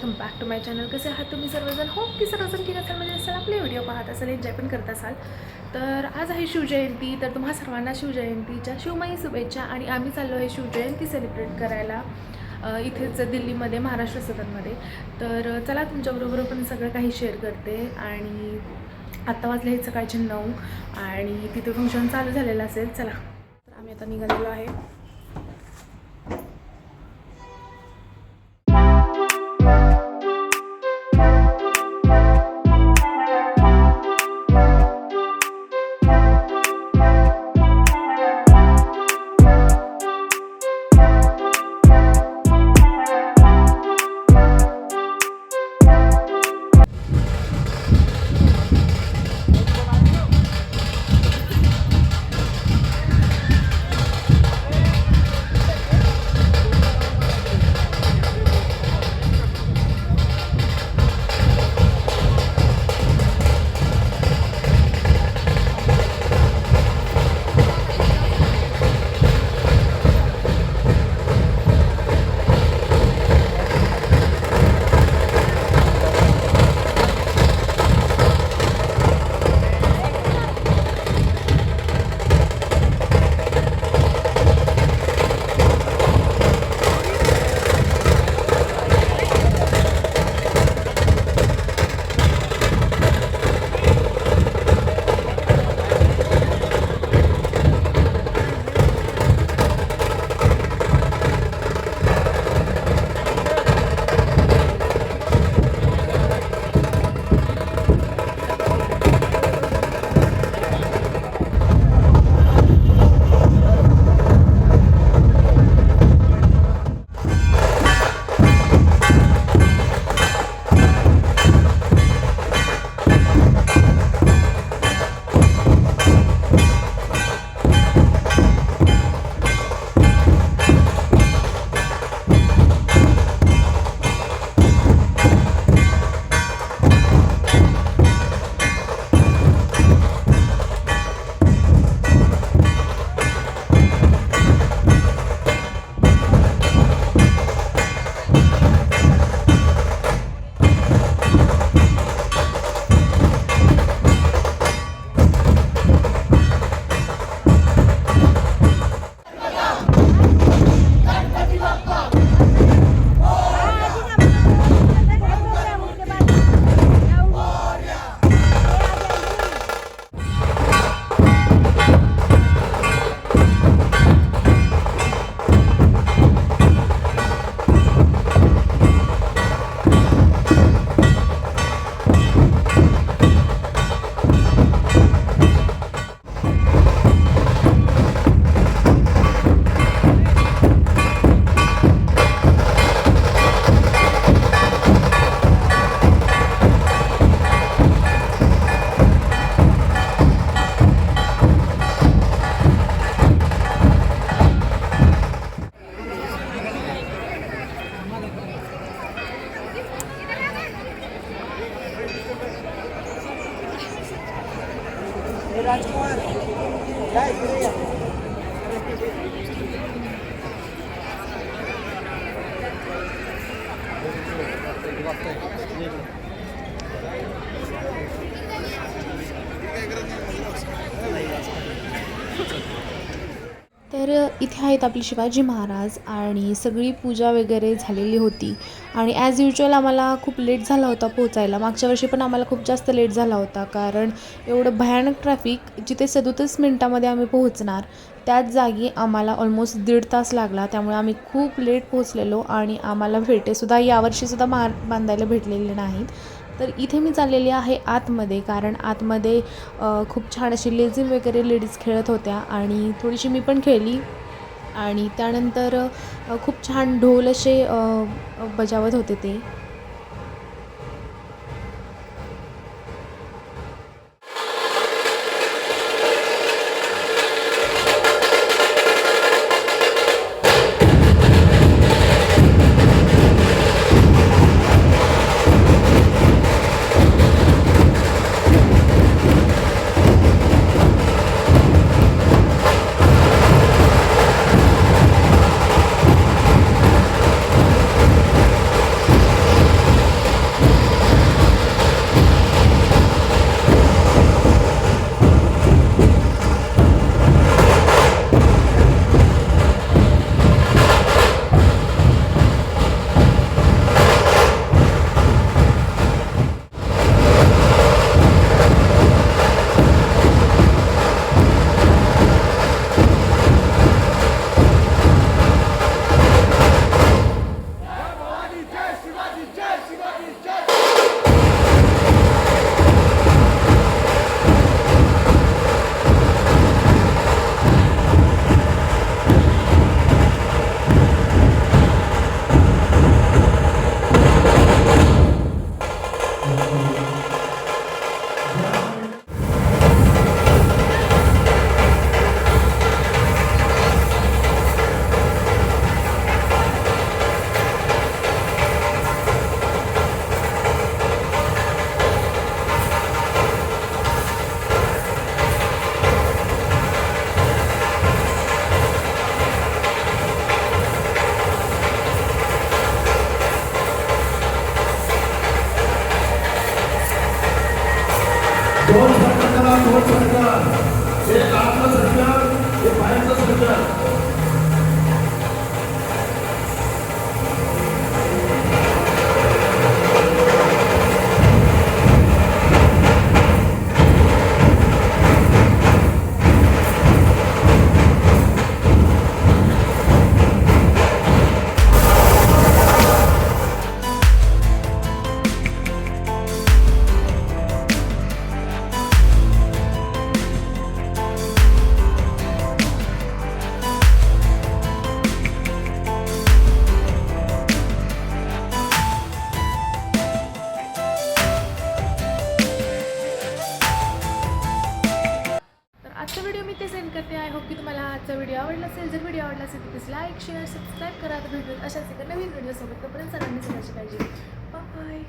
Welcome back to my channel. कसे आहात तुम्ही सर्वजण? होप की सर्वजण ठीक असाल, म्हणजे असाल, आपले व्हिडिओ पाहत असाल, एन्जॉय पण करत असाल. तर आज आहे शिवजयंती, तर तुम्हा सर्वांना शिवजयंतीच्या शिवमयी शुभेच्छा. आणि आम्ही चाललो आहे शिवजयंती सेलिब्रेट करायला इथेच दिल्लीमध्ये, महाराष्ट्र सदनमध्ये. तर चला तुमच्याबरोबर पण सगळं काही शेअर करते. आणि आत्ता वाजले आहेत सकाळचे 9 आणि तिथे फंक्शन चालू झालेलं असेल. चला, तर आम्ही आता निघालेलो आहे. तर इथे आहेत आपले शिवाजी महाराज आणि सगळी पूजा वगैरे झालेली होती. आणि ॲज युज्युअल आम्हाला खूप लेट झाला होता पोचायला. मागच्या वर्षी पण आम्हाला खूप जास्त लेट झाला होता, कारण एवढं भयानक ट्रॅफिक, जिथे 37 मिनटामध्ये आम्ही पोहोचणार त्याच जागी आम्हाला ऑलमोस्ट 1.5 तास लागला. त्यामुळे आम्ही खूप लेट पोहोचलेलो आणि आम्हाला फेटेसुद्धा यावर्षीसुद्धा बांधायला भेटलेले नाहीत. तर इथे मी चाललेली आहे आतमध्ये, कारण आतमध्ये खूप छान अशी लेझिम वगैरे लेडीज खेळत होत्या आणि थोडीशी मी पण खेळली. आणि त्यानंतर खूप छान ढोल असे बजावत होते ते. दोन सर्कल करा, दोन सर्कल, एक आतलं सर्कल, एक बाहेरचं सर्कल. आजचा व्हिडिओ मी ते सेंड करते. आय होप की तुम्हाला आजचा व्हिडिओ आवडला असेल. जर व्हिडिओ आवडला असेल तर प्लीज लाईक शेअर सबस्क्राईब करा. तर भेटून अशाच एका नवीन व्हिडिओसोबत. तोपर्यंत सगळ्यांनी स्वतःची काळजी घ्या. बाय.